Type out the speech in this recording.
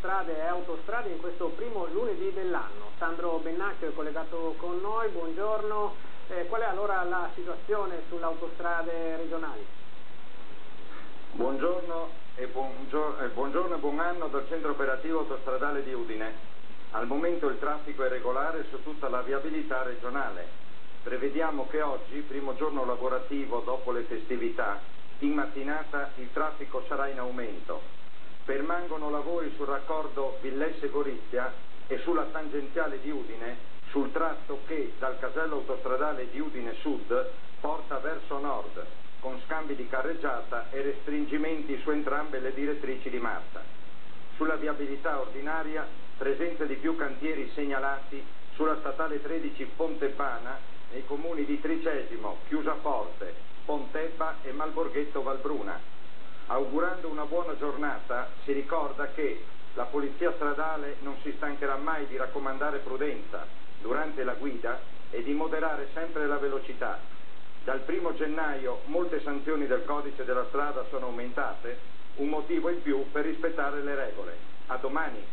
strade e autostrade in questo primo lunedì dell'anno. Sandro Bennacchio è collegato con noi, buongiorno. Qual è allora la situazione sulle autostrade regionali? Buongiorno e buon anno dal centro operativo autostradale di Udine. Al momento il traffico è regolare su tutta la viabilità regionale. Prevediamo che oggi, primo giorno lavorativo dopo le festività, in mattinata il traffico sarà in aumento. Permangono lavori sul raccordo Villesse-Gorizia e sulla tangenziale di Udine, sul tratto che dal casello autostradale di Udine Sud porta verso nord, con scambi di carreggiata e restringimenti su entrambe le direttrici di marcia. Sulla viabilità ordinaria, presenza di più cantieri segnalati sulla statale 13 Pontebana, nei comuni di Tricesimo, Chiusaforte, Pontebba e Malborghetto Valbruna. Augurando una buona giornata, si ricorda che la Polizia Stradale non si stancherà mai di raccomandare prudenza durante la guida e di moderare sempre la velocità. Dal 1° gennaio molte sanzioni del codice della strada sono aumentate, un motivo in più per rispettare le regole. A domani!